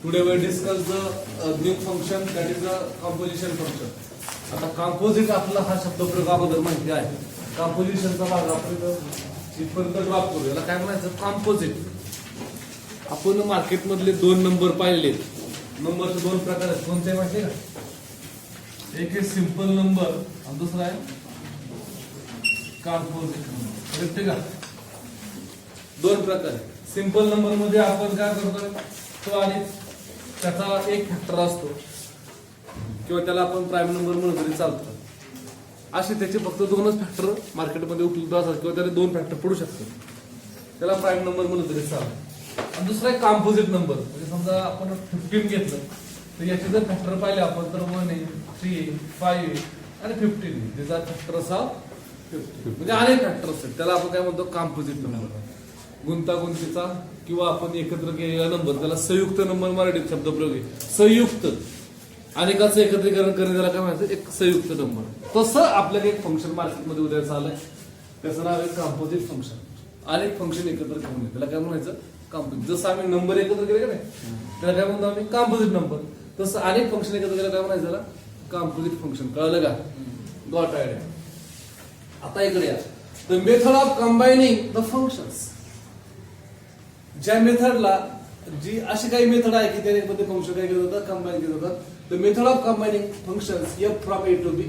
Today we discuss the new function, that is the composition function. आता composite आपला हा शब्दप्रयोग अगोदर माहिती आहे. कंपोजिशनचा भाग आपण इथपर्यंत ड्रॉप करू. याला काय म्हणायचं? कंपोजिट. आपण मार्केट मधले दोन नंबर पाहिले. नंबरचे दोन प्रकार आहेत. कोणते माहिती आहे का? एक आहे सिंपल नंबर आणि दुसरा आहे कंपोजिट नंबर. कळते का? दोन प्रकार आहेत. सिंपल नंबर मध्ये आपण काय करतो? तो आणि त्याचा एक फॅक्टर असतो किंवा त्याला आपण प्राईम नंबर म्हणून तरी चालतो. असे त्याचे फक्त दोनच फॅक्टर मार्केटमध्ये उपलब्ध असतात किंवा त्याला दोन फॅक्टर पडू शकतात. त्याला प्राईम नंबर म्हणून तरी चालतो. आणि दुसरा एक कॉम्पोजिट नंबर. म्हणजे समजा आपण 15 घेतलं तर याचे जर फॅक्टर पाहिले आपण तर 1 आहे, 3 आहे, 5 आहे आणि 15 आहे. त्याचा फॅक्टर असा 50. म्हणजे अनेक फॅक्टर असतात. त्याला आपण काय म्हणतो? Composite number. गुंतागुंतीचा किंवा आपण एकत्र केलेला नंबर, त्याला संयुक्त नंबर मराठीत शब्दप्रयोग आहे. संयुक्त अनेकाचं एकत्रीकरण करणे त्याला काय म्हणायचं? एक संयुक्त नंबर. तसं आपल्याला एक फंक्शन मार्केटमध्ये उद्या आलंय, त्याचं नाव आहे कॉम्पोजिट फंक्शन. अनेक फंक्शन एकत्र करून त्याला काय म्हणायचं? कॉम्पोजिट. जसं आम्ही नंबर एकत्र केले का नाही, त्याला काय म्हणतो आम्ही? Composite number. तसं अनेक फंक्शन एकत्र केलं काय म्हणायचं? त्याला कॉम्पोजिट फंक्शन. कळलं का? Got idea. आता इकडे या. The method of combining the functions. ज्या मेथडला जी अशी काही मेथड आहे की त्यामध्ये फंक्शन काय केलं होतं? कंबाईन केलं होतं. The method of combining functions f from a to b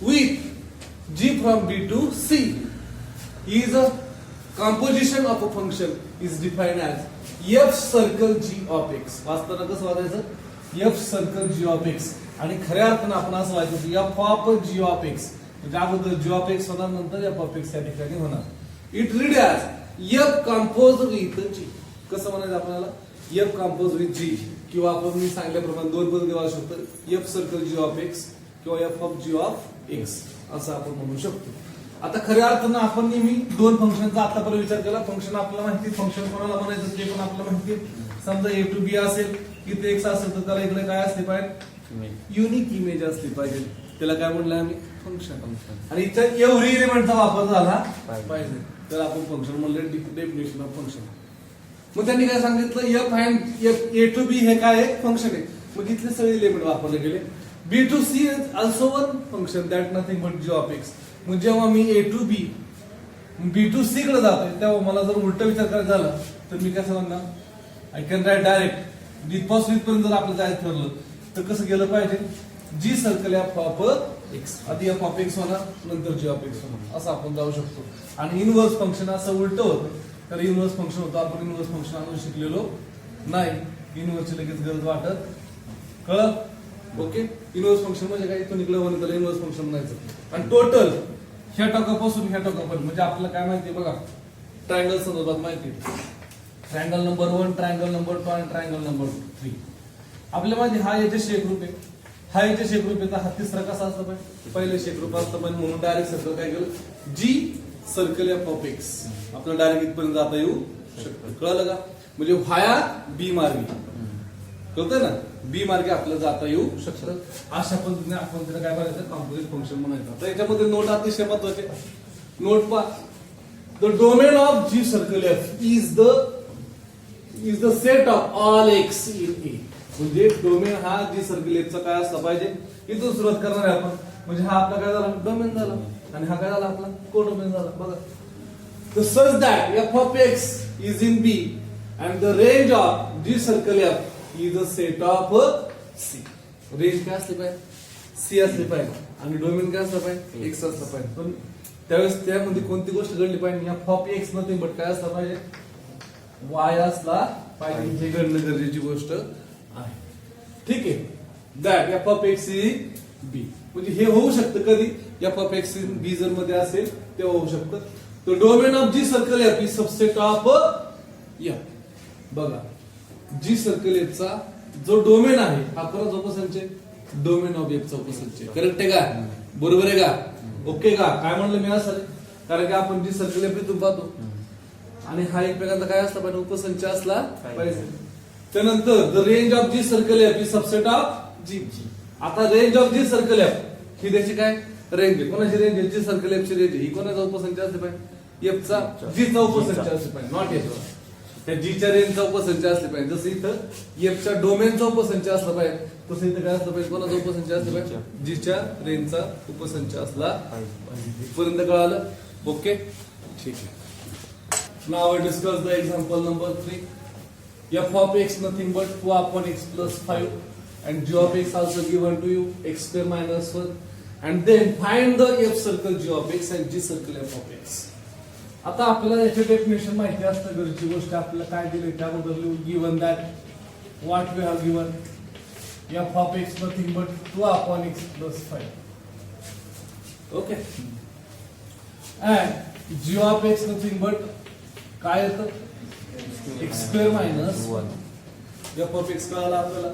with g from b to c is a composition of a function is defined as f circle g of x. वाचताना कसं वाचायचं? f circle g of x. आणि खऱ्या अर्थानं आपण असं वाचायचं की f of g of x. म्हणजे अगोदर g of x होणार, नंतर f of x या ठिकाणी होणार. It read as f composed with g. कसं म्हणायचं आपल्याला? f composed with g. किंवा आपण मी सांगितल्याप्रमाणे दोन पद्धती वाचू शकतो. f circle g of x किंवा f of g of x असं आपण म्हणू शकतो. आता खऱ्या अर्थानं आपण नेहमी दोन फंक्शनचा आतापर्यंत विचार केला. फंक्शन आपल्याला माहिती, फंक्शन कोणाला म्हणायचं ते पण आपल्याला माहिती. समजा a to b असेल, इथे x असेल तर त्याला इकडे काय असले पाहिजे? युनिक इमेज असली पाहिजे. त्याला काय म्हणलं आम्ही? फंक्शन. आणि इथे एव्हरी एलिमेंटचा वापर झाला पाहिजे, तर आपण फंक्शन म्हणले. Definition of function. मग त्यांनी काय सांगितलं? f and a to b हे काय आहे? फंक्शन आहे. मग इथले सगळे एलिमेंट वापरले गेले. b to c is also one function that nothing but g of x. मग जेव्हा मी a to b to c कडे जातोय तेव्हा मला जर उलट विचार करायचा झाला तर मी कसं म्हणणार? आय कॅन राईट डायरेक्ट इथपासून इथपर्यंत जर आपलं जायचं ठरलं तर कसं गेलं पाहिजे? g circle f of x. आधी f ऑफ x होणार, नंतर g ऑफ x होणार. असं आपण जाऊ शकतो. आणि इनव्हर्स फंक्शन असं उलट होतं तर इनव्हर्स फंक्शन होतं. आपण इनव्हर्स फंक्शन अजून शिकलेलो नाही. इनव्हर्सची लगेच गरज वाटत. कळलं? ओके. इनव्हर्स फंक्शन म्हणजे काय? इथून निघलं म्हणून त्याला इनव्हर्स फंक्शन म्हणायचं. आणि टोटल ह्या टोकापासून ह्या टोकापर्यंत म्हणजे आपल्याला काय माहिती बघा? ट्रायंगल संदर्भात माहिती. ट्रायंगल नंबर 1, ट्रायंगल नंबर 2 आणि ट्रायंगल नंबर 3. आपल्याला माहिती हा याचे शेकरूप आहे, हा याचे शेकरूप आहे. तर हा तिसरा कसा असतं पाहिजे? पहिले शेकरूप असतं पाहिजे. म्हणून डायरेक्ट सर्कल काय केलं? जी सर्कल एफ ऑफ एक्स. आपल्याला डायरेक्ट इथपर्यंत जाता येऊ शकतं. कळलं का? म्हणजे व्हाया बी मार्गे. कळतंय ना? बी मार्गे आपल्याला जाता येऊ शकतं. अशा पद्धतीने आपण त्याला काय करायचं? कॉम्पोजिट फंक्शन म्हणायचं. तर याच्यामध्ये नोट अतिशय महत्वाचे. नोट पहा. The domain of g circle f is the set of all x in a. म्हणजे डोमेन हा जी सर्कल एफचा काय असला पाहिजे? इथून सुरुवात करणार आहे आपण. म्हणजे हा आपला काय झाला? डोमेन झाला. आणि हा काय झाला? आपला कोडोमेन झाला. बघा. The such that f of x is in B and the range of G circle F is a set of C. Range काय असली पाहिजे? C असली पाहिजे. आणि डोमेन काय असलं पाहिजे? X असलं पाहिजे. पण त्यावेळेस त्यामध्ये कोणती गोष्ट घडली पाहिजे? f of x nothing but काय असलं पाहिजे? Y असला पाहिजे. हे घडणं गरजेची गोष्ट आहे. ठीक आहे. That f of x is B. म्हणजे हे होऊ शकतं कधी? f of x in B जर मध्ये असेल तेव्हा होऊ शकतं. तो domain of g circle f is subset of f. बघा, जी सर्कल एफ चा जो डोमेन आहे हा कोणाचा उपसंच आहे? डोमेन ऑफ एफ चा उपसंच आहे. करेक्ट आहे का? बरोबर आहे का? ओके का? काय म्हणलं मी असं? कारण की आपण जी सर्कल एफ इथून पाहतो आणि हा एकमेकांचा काय असला पाहिजे? उपसंच असला पाहिजे. त्यानंतर the range of g circle f is subset of g. आता range of g circle f ही त्याची काय? रेंज आहे. कोणाची रेंज आहे? जी सर्कल एफ ची रेंज आहे. ही कोणाचा उपसंच असले पाहिजे? एफ चा जी चा उपसंच असले पाहिजे. Not F. त्या जीच्या रेंजचा उपसंच असले पाहिजे. जसं इथं एफच्या डोमेनचा उपसंच असला पाहिजे तसं इथं काय असलं पाहिजे, कोणाचा उपसंच असला पाहिजे, जीच्या रेंजचा उपसंच असला पाहिजे. इथपर्यंत कळालं? ओके, ठीक आहे. Now I discuss the example number 3. F of x nothing but 2 upon x plus 5 and g of x also given to you, x square minus 1, and then find the f circle g of x and g circle f of x. आता आपल्याला याचे definition माहिती असतं, गरजेची गोष्ट आपल्याला काय दिले त्याबद्दल लिहू. Given that what we have given f of x nothing but 2 upon x plus 5. Okay, and g of x nothing but काय येतं, x square minus 1. F of x कळाला आपल्याला,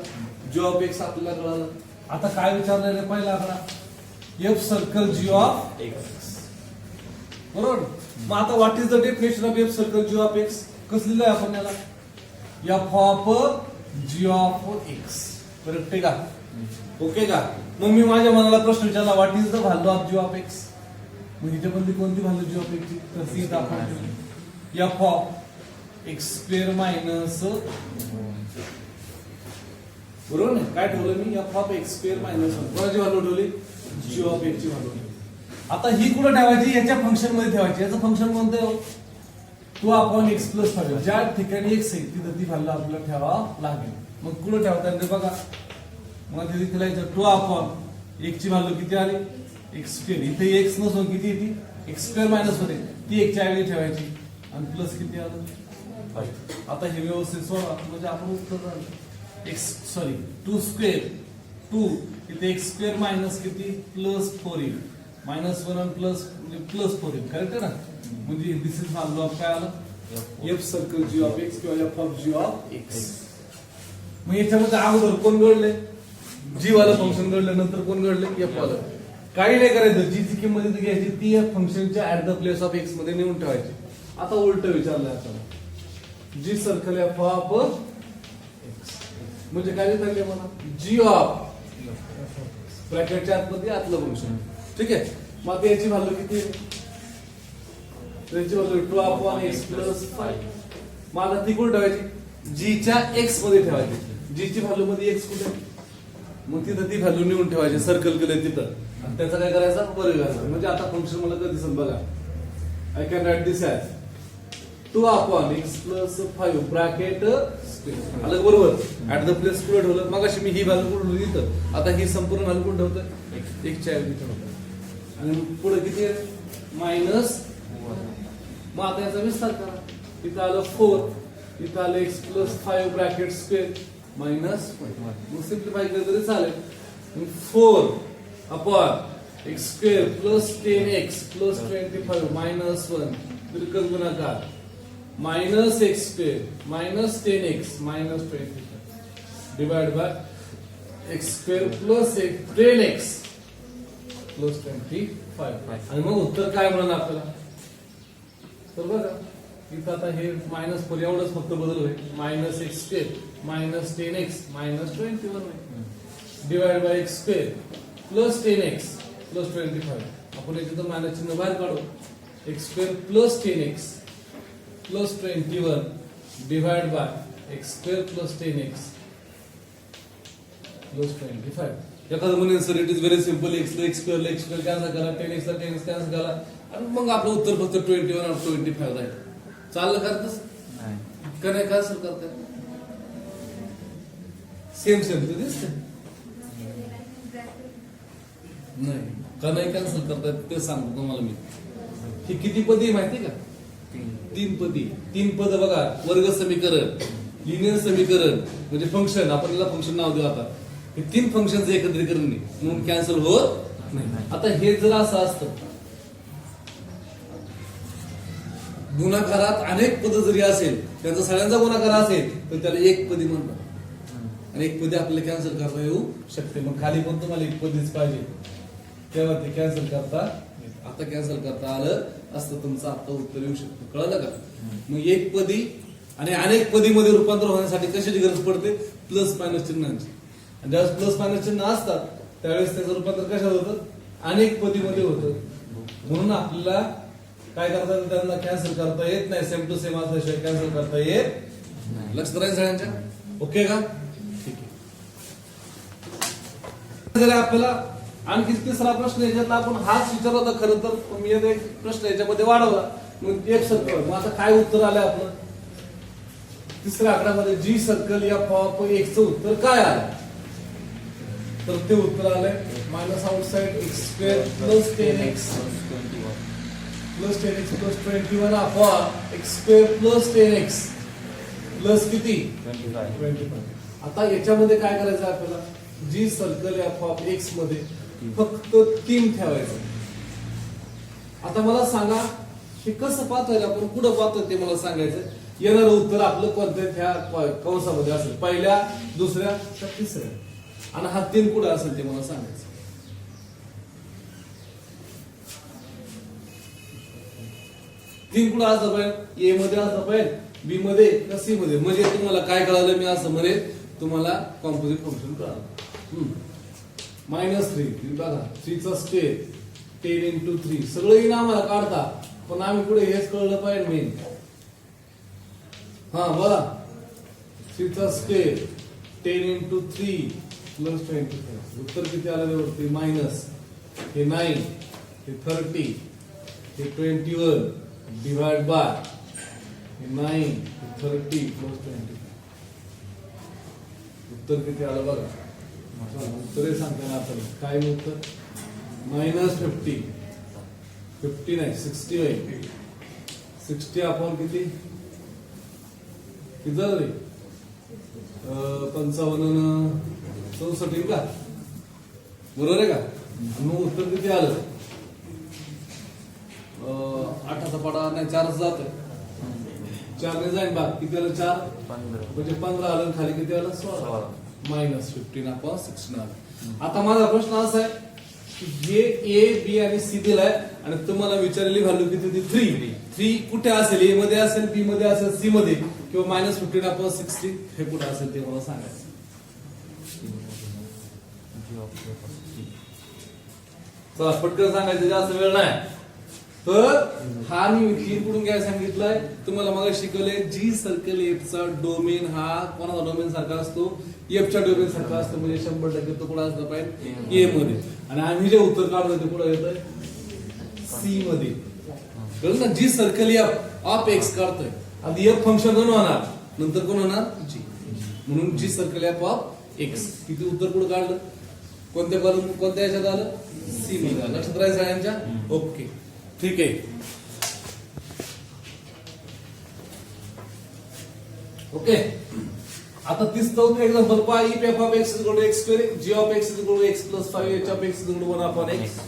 जी ऑफ एक्स आपल्याला कळालं. आता काय विचारलेलं आहे पहिला आकडा, f circle g of x, बरोबर. मग आता what is the definition of f circle g of x, कसं लिहिलंय आपण याला, f of g of x. Correct आहे का? ओके का? मग मी माझ्या मनाला प्रश्न विचारला, what is the value of g of x. मग हिच्याबद्दल कोणती व्हॅल्यू जी ऑफ एक्स ची, तर ती आपण f of x square minus, बरोबर नाही, काय ठेवलं मी, f of x square minus 1. कोणाची व्हॅल्यू ठेवली, जी ऑफ एक्स ची व्हॅल्यू. आता ही कुठं ठेवायची, याच्या फंक्शन मध्ये ठेवायची. याचं फंक्शन कोणतं आहे, 2 अपॉन एक्स प्लस 5. ज्या ठिकाणी एक्स आहे तिथं ती व्हॅल्यू आपल्याला ठेवावं लागेल. मग कुठं ठेवता येते बघा, मग तिथे लिहायचं 2 अपॉन एक्स ची व्हॅल्यू किती आली, एक्स स्क्वेअर. इथे एक्स नसून किती येते, एक्स स्क्वेअर मायनस होते, ती एक च्या ऐवजी ठेवायची आणि प्लस किती आलं 5. आता हे व्यवस्थित सोडा म्हणजे आपण उत्तर झालं. एक्स सॉरी 2 स्क्वेअर 2, इथे एक्स स्क्वेअर मायनस किती प्लस 4 येईल, मायनस 1 आणि प्लस म्हणजे प्लस 4 येईल. करेक्ट आहे ना? म्हणजे दिस इज व्हॅल्यू ऑफ काय आलं, f circle g of x किंवा f of g of x. मग याच्यामध्ये अगोदर कोण घडले, जी वाला फंक्शन घडलं, नंतर कोण घडले, एफ वाला. काही नाही करायचं, जी ची किंमत इथे घ्यायची ती या फंक्शनच्या at the place of x मध्ये नेऊन ठेवायची. आता उलट विचारलंय आपल्याला, जी सर्कल एफ ऑफ एक्स म्हणजे काय लिहिलं मला, जी ऑफ ब्रॅकेटच्या आतमध्ये आतलं फंक्शन. ठीक आहे. मग याची व्हॅल्यू किती, त्याची व्हॅल्यू 2 अपॉन एक्स प्लस 5. मला ती कुठे ठेवायची, जी च्या एक्स मध्ये ठेवायची. जी ची व्हॅल्यू मध्ये एक्स कुठे, मग तिथं ती व्हॅल्यू नेऊन ठेवायची, सर्कल केलं तिथं, आणि त्याचा काय करायचा, वर्ग घालायचा. म्हणजे आता फंक्शन मला कधी दिसेल बघा, I can write this as 2 upon x plus 5 bracket square. आलं बरोबर. ऍट द प्लेस कुठे ठेवलं, मग अशी मी ही व्हॅल्यू कुठे ठेवली इथं, आता ही संपूर्ण व्हॅल्यू कुठे ठेवतं, एक्स च्या ऐवजी ठेवतं. आणि पुढे किती आहे, मायनस 1. मग आता याचा विस्तार करा, इथं आलं 4, इथं आलं x plus 5 bracket square minus 1. मग सिम्प्लिफाय केलं तरी चालेल. 4 upon x square plus 10x plus 25 minus 1 विकल्प गुणाकार minus x square minus 10x minus 25 divide by x square plus 10x plus 25. आणि मग उत्तर काय म्हणून आपल्याला, तर बघा इथं आता हे मायनस 4 एवढंच फक्त बदल होईल, minus x square minus 10x minus 21 divide by x square plus 10x plus 25. आपण याच्यात मायनस चिन्ह बाहेर काढू, x square plus 10x plus 21 divide by x square plus 10x plus 25. एखादं म्हणेल sir it is very simple, x square cancel करा, 10x ला 10x cancel करा, आणि मग आपलं उत्तर फक्त 21 आणि 25 जाईल. चाललं करतच का नाही, कॅन्सल करताय सेम ते दिसत नाही का, नाही कॅन्सल करतायत ते सांगतो तुम्हाला मी. ही किती पदी माहिती का, 3 पदी. 3 पद बघा, वर्ग समीकरण, लिनियर समीकरण म्हणजे फंक्शन, आपण याला फंक्शन नाव देऊ. आता हे 3 फंक्शन एकत्रीकरण म्हणून कॅन्सल होत नाही. आता हे जर असं असतं, गुणाकारात अनेक पद जरी असेल, त्यांचा सगळ्यांचा गुणाकार असेल तर त्याला एक पदी म्हणतात, आणि एक पदी आपल्याला कॅन्सल करता येऊ शकते. मग खाली पण तुम्हाला एक पदीच पाहिजे, तेव्हा ते कॅन्सल करता. आता कॅन्सल करता आलं असतं तुमचं आता उत्तर येऊ शकतं. कळलं का? मग एक पदी आणि अनेक पदी मध्ये रूपांतर होण्यासाठी कशाची गरज पडते, प्लस मायनस चिन्हांची. आणि ज्यावेळेस प्लस मायनस चिन्ह असतात त्यावेळेस त्याचं रूपांतर कशात होतं, अनेक पदी मध्ये होतं. म्हणून आपल्याला काय करता, त्यांना कॅन्सल करता येत नाही, सेम टू सेम असल्याशिवाय कॅन्सल करता येत लक्षात राहील सगळ्यांच्या? ओके का? ठीक आहे. जर आपल्याला आणखी तिसरा प्रश्न याच्यातला आपण हाच विचारला होता खरं तर, मी आता एक प्रश्न याच्यामध्ये वाढवला, मग एक सर्कल. मग आता काय उत्तर आलं आपलं तिसऱ्या आकड्यामध्ये? जी सर्कल या ऑफ एक्सचं उत्तर काय आलं? तर ते उत्तर आलंय minus outside x square plus 10x plus 10x plus 21 upon x square plus 10x plus किती 25. आता याच्यामध्ये काय करायचं आपल्याला? जी सर्कल एफ ऑफ एक्स मध्ये फक्त 3 ठेवायचं. आता मला सांगा हे कसं पाहतोय आपण, कुठं पाहतोय ते मला सांगायचं. येणारं उत्तर आपलं कोणत्या ह्या कंसामध्ये असेल, पहिल्या, दुसऱ्या का तिसऱ्या, आणि हा 3 कुठं असेल ते मला सांगायचं. तीन कुठं असलं पाहिजे? ए मध्ये असलं पाहिजे, बी मध्ये का सी मध्ये. म्हणजे तुम्हाला काय कळालं, मी असं म्हणेल तुम्हाला कॉम्पोजिट फंक्शन कळालं. -3 बघा, 3 चा स्टेप 10 into 3 सगळं येईन आम्हाला काढता, पण आम्ही पुढे हेच कळलं पाहिजे मेन. हा बघा, 3 चा स्टेप 10 into 3 प्लस 25. उत्तर किती आलं वरती? मायनस हे 9 हे 30 हे 21 डिवाइड बाय 9 30 प्लस 25. उत्तर किती आलं बघा. उत्तर सांगताना आपण काय उत्तर? -50 50 नाही 60 आहे. 60 अपॉन किती झालं रे? 55 64 का? बरोबर आहे का? मग उत्तर किती आलं? 8चा पाडा नाही 4च जात, 4 ने जाईन बाग किती आलं? 4 म्हणजे 15 आलं. खाली किती आलं? 16. -15 अपॉन 16 आलं. आता माझा प्रश्न असा आहे की जे ए बी आणि सी दिलाय आणि तुम्हाला विचारलेली व्हॅल्यू किती होती? 3 कुठे असेल? ए मध्ये असेल, बी मध्ये असेल, सी मध्ये, किंवा -15 अपॉन 16 हे कुठे असेल ते मला सांगायचं. चला पटकन सांगायचं, जास्त वेळ नाही. तर हा मी 3 कुठून घ्यायला सांगितलंय तुम्हाला. मग शिकवले जी सर्कल एफचा डोमेन हा कोणाचा डोमेन सारखा असतो? एफच्या डोमेन सारखा असतो. म्हणजे 100% तो कुठे असला पाहिजे? ए मध्ये. आणि आम्ही जे उत्तर काढलं ते कुठे येतंय? सी मध्ये. कळलं ना? जी सर्कल एफ ऑफ एक्स काढतोय, आधी एफ फंक्शन कोण होणार, नंतर कोण होणार? जी. म्हणून जी सर्कल एफ ऑफ एक्स. किती उत्तर कुठे काढलं? कोणत्या याच्यात आलं? सी मध्ये आलं. लक्षात राहायचं सगळ्यांच्या? ओके, ठीक आहे. ओके, आता 34 एक्झाम्पल पहा. If f of x equal to x square, g of x equal to x plus 5, h of x equal to 1 upon x,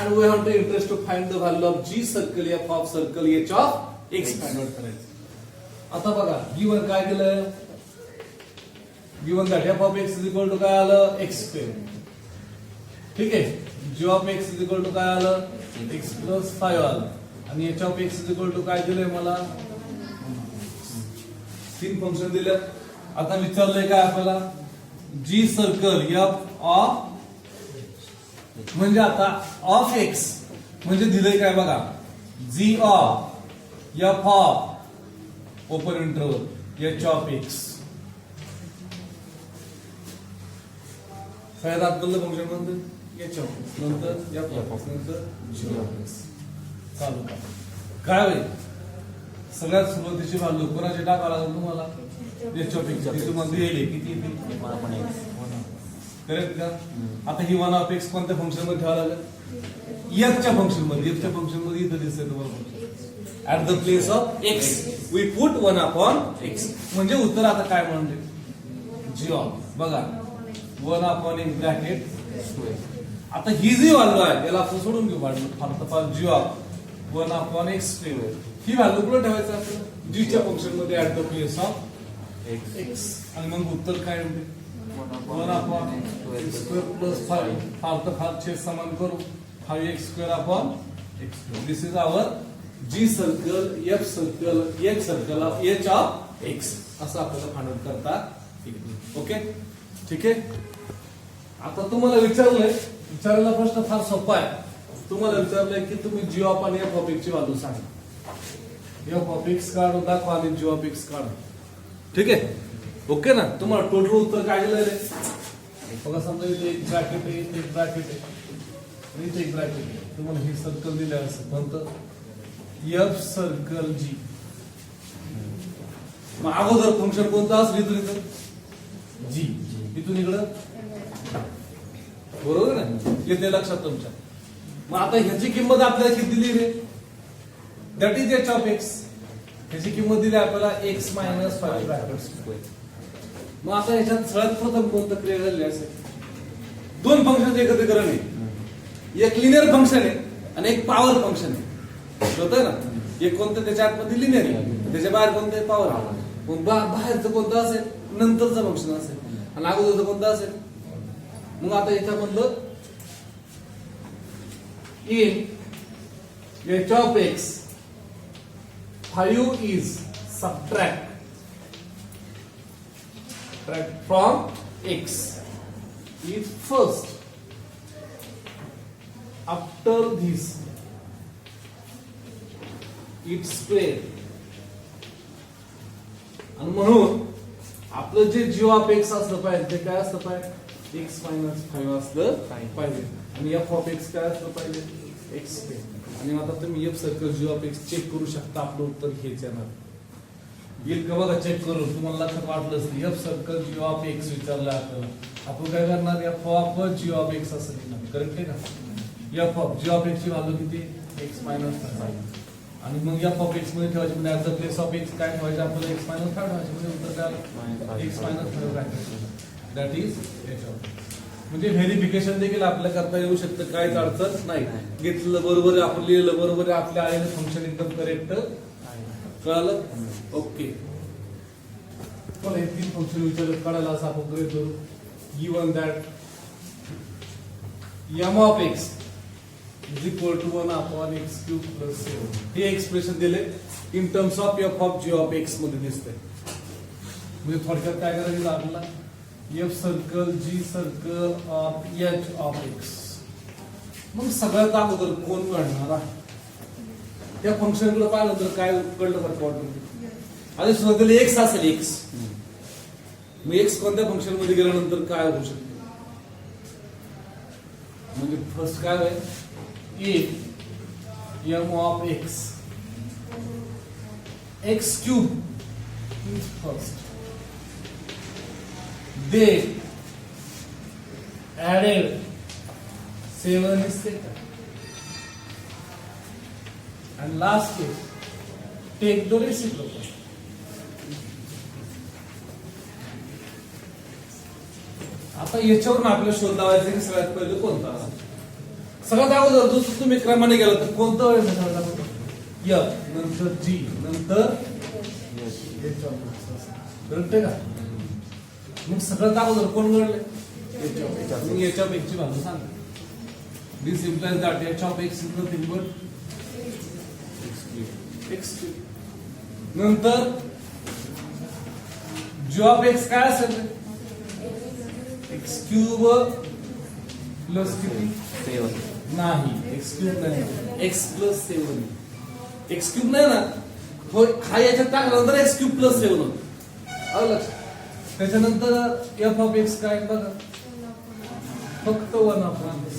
and we have to interest to find the value of g circle f of circle h of x find out करायचं. आता बघा given काय केलं? Given that f of x equal to काय आलं? x square. ठीक आहे. g of x equal to काय आलं? x प्लस 5 आलं. आणि h of x equal to काय दिलंय मला? 3 फंक्शन दिले. आता विचारलंय काय आपल्याला? जी सर्कल f ऑफ, म्हणजे आता ऑफ एक्स म्हणजे दिलंय काय बघा? G of f of open interval h of x. सगळ्यात आतलं फंक्शन म्हणतं एच ऑफ एक्स, नंतर एफ ऑफ, नंतर जी ऑफ एक्स. चालू काय होईल? सगळ्यात सुरुवातीची व्हॅल्यू कोणाची टाकावं लागेल तुम्हाला? H of x. ती तुम्हाला दिली किती येते? करेक्ट का? आता ही 1 ऑफ एक्स कोणत्या फंक्शन मध्ये ठेवावं लागेल? एफच्या फंक्शन मध्ये. एफच्या फंक्शन मध्ये इथं दिसतंय तुम्हाला. At the place of x we put 1 upon x. म्हणजे उत्तर आता काय म्हणते? जी ऑफ बघा 1 अपॉन एक्स ब्रॅकेट स्क्वेअर. आता ही जी व्हॅल्यू आहे याला आपण सोडून घेऊ. फक्त g of 1 upon x square ही व्हॅल्यू कुठे ठेवायचं आपल्याला? जी च्या फंक्शन मध्ये at the place of x. आणि मग उत्तर काय म्हणते? 1 अपॉन एक्स स्क्वेअर प्लस 5. फार छेद समान करू. 5x square upon x square. This is our g circle f circle x circle of h of x. असं आपल्याला फाइंड आउट करता. ओके, ठीक आहे. आता तुम्हाला विचारलेला प्रश्न फार सोपा आहे. तुम्हाला विचारलंय की तुम्ही जी ऑफ आणि एफ ऑफ एक्स ची व्हॅल्यू सांगा. एफ ऑफ एक्स काढून दाखवा आणि जी ऑफ एक्स काढा. ठीक आहे, ओके ना. तुम्हाला टोटल उत्तर काय दिलं रे? बघा समजा इथे एक ब्रॅकेट आहे, इथे एक ब्रॅकेट आहे, आणि इथे एक ब्रॅकेट आहे. तुम्हाला हे सर्कल दिलं असं कोणतं? एफ सर्कल जी. मग अगोदर फंक्शन कोणतं असलं इथून इथं? जी. इथून इकडं बरोबर ना, येते लक्षात तुमच्या. मग आता ह्याची किंमत आपल्याला किती दिली रे? That is h of x. ह्याची किंमत दिली आपल्याला एक्स मायनस 5. मग आता ह्याच्यात सगळ्यात प्रथम कोणतं क्रिया झाली असेल? दोन फंक्शन एकत्रीकरण आहे. एक लिनियर फंक्शन आहे आणि एक पॉवर फंक्शन आहे. होतं ना, एक कोणतं त्याच्या आतमध्ये लिनियर आहे, त्याच्या बाहेर कोणतं पॉवर. मग बाहेरचं कोणतं असेल? नंतरचं फंक्शन असेल. आणि अगोदरचं कोणतं असेल? मग आता याच्यामधलं in h of x 5 is subtract from x is first. After this its square. आणि म्हणून आपलं जे g of x असलं पाहिजे ते काय असलं पाहिजे? x minus 5 असलं पाहिजे. आणि f of x काय असलं पाहिजे? x square. आणि आता तुम्ही f circle g of x check करू शकता. आपलं उत्तर हेच येणार. येईल का बघा चेक करून. तुम्हाला लक्षात वाटलं असतं f circle g of x विचारलं आपल्याला, आपण काय करणार? f of g of x असं लिहिणार. करेक्ट आहे का? f of g of x ची व्हॅल्यू किती? x minus 5. आणि मग f of x मध्ये ठेवायचे म्हणजे at the place of x काय ठेवायचं आपल्याला? x minus 5 ठेवायचे. म्हणजे उत्तर काय? x minus 5 राहील. That is h of x. म्हणजे व्हेरिफिकेशन देखील आपल्याला करता येऊ शकतं, काहीच अडचण नाही. घेतलं बरोबर आहे, आपण लिहिलं बरोबर आहे, आपल्या आलेलं फंक्शन एकदम करेक्ट. कळालं? ओके. पण हे तीन फंक्शन विचारलं कळालं असं आपण गृहीत धरू. Given that m of x is equal to 1 upon x cube plus 7. हे एक्सप्रेशन दिले in terms of f of g of x मध्ये दिसतंय. म्हणजे थोडक्यात काय करायचं आपल्याला? f circle g circle of h of x. मग सगळ्यात अगोदर कोण काढणार आहे? त्या फंक्शन कडे पाहिलं तर काय कळलं बरं का? आधी सुरुवातीला x असेल x. मग x कोणत्या फंक्शन मध्ये गेल्यानंतर काय होऊ शकते? म्हणजे फर्स्ट काय होईल? m of x x cube is first. They added 7 is second. And last case, take the reciprocal. आता याच्यावरून आपल्याला शोध लावायचा की सगळ्यात पहिले कोणता असेल? सगळ्यात अगोदर जो तुम्ही क्रमाने गेला तर कोणतं वेळ सगळ्यात अगोदर? नंतर जी, नंतर कळते का? मग सगळ्यात अगोदर कोण घडले? मग h of x ची व्हॅल्यू सांगा. This implies that h of x is nothing but x cube. नंतर g of x काय असेल? x cube प्लस किती? 7. नाही, x cube नाही, x plus 7. x cube नाही ना, हा याच्यात टाकल्यानंतर x cube plus 7 होतं. आलं लक्षात? त्याच्यानंतर f of x काय बघा, फक्त 1 अपॉन x.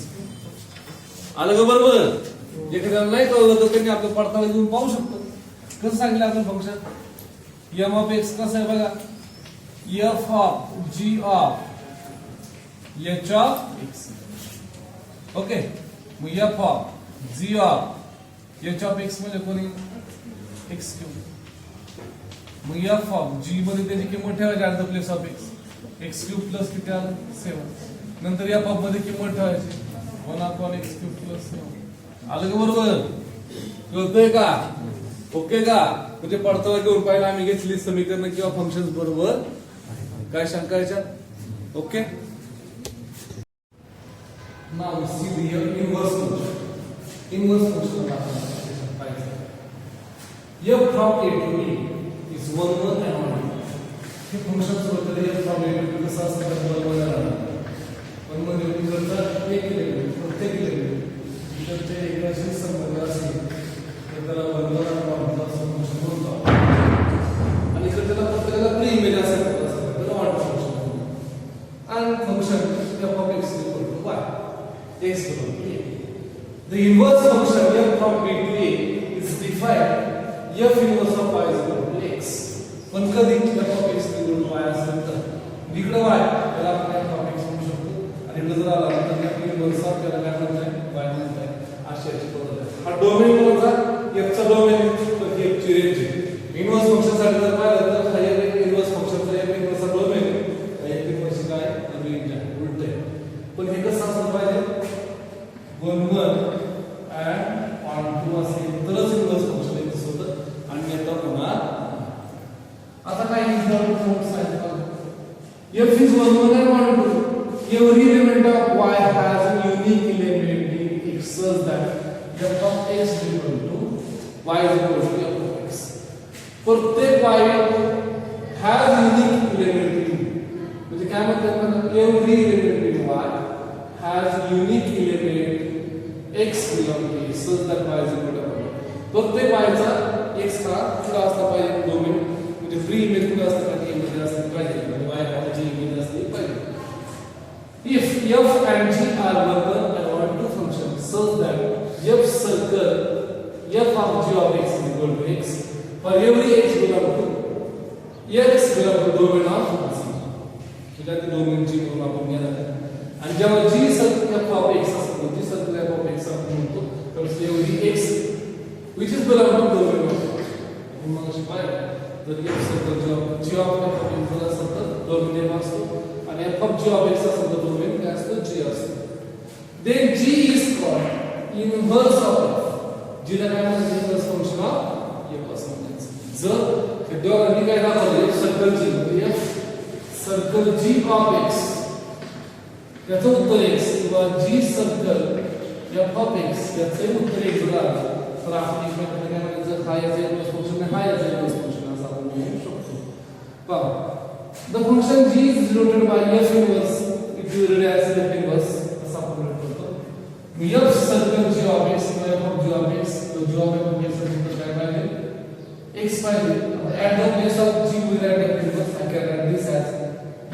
आलं का बरोबर? एखाद्याला नाही कळलं तर त्यांनी आपलं पडताळणी घेऊन पाहू शकतो. कसं सांगितलं आपण फंक्शन? m of x कसं आहे बघा, f of g of h of x. Okay, मग f of g of h of x म्हणजे कोणी? x cube. मग f of g मध्ये त्याची किंमत ठेवायची at the place of x. x cube plus किती आलं? 7. नंतर f of मध्ये किंमत ठेवायची 1 अपॉन x क्यूब प्लस 7. आलं का बरोबर? कळतंय का? ओके का? म्हणजे पडताळा घेऊन पाहिलं आम्ही घेतली समीकरण किंवा फंक्शन बरोबर. काय शंका याच्यात? Okay. Now we see the inverse function. Inverse function f from a to b is 1 1 and 1. हे फंक्शन सोबत f from a to b कसं असतं तर 1 1 राहणार. 1 मध्ये इकडचा एक एलिमेंट, प्रत्येक एलिमेंट इकडच्या एकाशी संबंध असेल तर त्याला 1 1 आणि 1 असं फंक्शन बोलतो. आणि इकडे त्याला प्रत्येकाला pre function f of x is equal to y. X equal to a. The inverse function f from b to a is defined f inverse of y is equal to x. पण कधी f of x is equal to y असेल तर इकडे y त्याला आपण f of x म्हणू शकतो आणि इकडे जर आला तर f inverse of त्याला काय म्हणतात y म्हणतात अशी याची पद्धत आहे. हा डोमेन कोणता f चा डोमेन तर f ची रेंज इनवर्स फंक्शन साठी जर पाहिलं तर हा एक इनवर्स फंक्शन चा f इनवर्स चा डोमेन f इनवर्स काय रेंज आहे उलट आहे. पण हे कसं असलं पाहिजे 1 1 and on 2 असेल तरच इनवर्स फंक्शन एक्झिस्ट होतं आणि आता होणार. आता काय इम्पॉर्टंट नोट्स आहेत बघा. f is 1 1 and 1 2. Every element of y has a unique element in x such that f of x is equal to y is equal to f of x. प्रत्येक y has unique element in म्हणजे काय म्हणतात ना every element in y has unique element x belong to x such that y is equal to f of x. प्रत्येक y चा x हा कुठला असला पाहिजे डोमेन म्हणजे फ्री इमेज कुठला असला पाहिजे इमेज असली पाहिजे म्हणजे y हा जी इमेज असली पाहिजे. If f and g are one and one two functions such that f circle f of g of x is equal to x for every x belong to domain of g. ठीक आहे domain g म्हणून आपण घेणार आणि जेव्हा g circle f of x असतो g circle f of x आपण म्हणतो तर every x which is belong to domain of x. मग अशी पाहिजे जर f circle g of f of x असेल तर domain f असतो and f of g of x असेल तर domain काय असतो g असतो. then g is called inverse of f. g ला काय म्हणतात inverse function of f असं म्हणतात. जर हे दोघांनी काय दाखवले सर्कल g म्हणजे f circle g of x याचं उत्तर x किंवा g circle f of x याचे उत्तर x झालं तर आपण एकमेकांना काय म्हणायचं हा याचा inverse function आहे हा याचा inverse function असं आपण म्हणू शकतो. पहा the function g is denoted by f inverse. It is written as f inverse. असा आपण लिहितो. f circle g of x f of g of x तो g of x चं काय पाहिजे x पाहिजे. At the place of g we write f inverse. I can write this as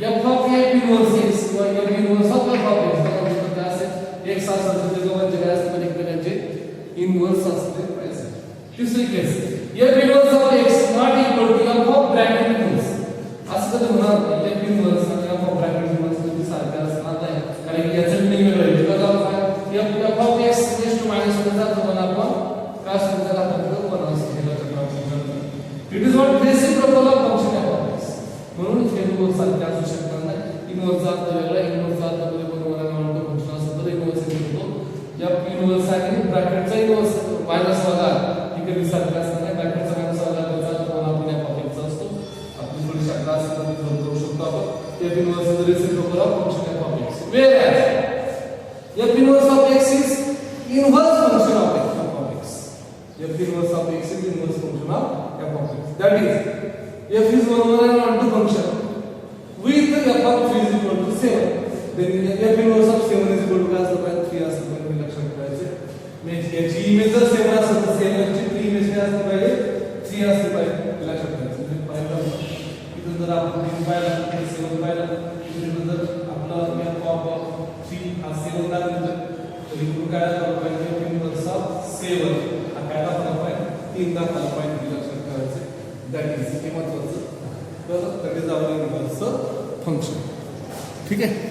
f of f inverse x किंवा f inverse of f of x. तर म्हणजे काय असेल x असेल तर दोघांचे काय असतील एकमेकांचे इनवर्स असले पाहिजे. तिसरी केस f inverse of x not equal to f of bracket inverse. असं कधी होणार नाही f inverse आणि f of bracket inverse कधी सारखं असणार नाही कारण की याचं मिनिंग वेगळं आहे. because of f of x raised to minus 1 चा आपण काय सांगितलं आपण 1 असं केलं तर it is not reciprocal of function f of x. म्हणून हे दोन सारखे असू शकणार नाही. इनवर्स चा अर्थ वेगळा इनवर्स चा अर्थ मध्ये बरोबर आहे फंक्शन असतं तर इनवर्स होतो. f inverse आणि ब्रॅकेटचा इनवर्स मायनस वजा हे कधी सारखं असणार नाही. ब्रॅकेटचा मायनस वजा करायचा तर आपण f of x असतो. आपण थोडी शब्द असं करू शकतो आपण f inverse is the reciprocal of function f of x whereas f inverse of x is inverse function of f of x. f inverse of x is inverse function of f of x. That is f is 1 1 and 1 2 function with f of 3 is equal to 7. Then f inverse of 7 is equal to काय असतं पाहिजे 3 असतं पाहिजे लक्षात ठेवायचे. म्हणजे याची image जर 7 असेल तर 7 ची 3 इमेज काय असते पाहिजे 3 असते पाहिजे लक्षात ठेवायचं. म्हणजे पाहिलं इथं जर आपण 3 पाहिलं तर 7 पाहिलं इथं जर आपला f of 3 हा 7 दाखवला तर इथून काय दाखवलं पाहिजे f inverse of 7 हा काय दाखवला पाहिजे 3 दाखवला पाहिजे लक्षात ठेवायचं. दॅट इज हे महत्त्वाचं. तर that is our inverse function. ठीक आहे.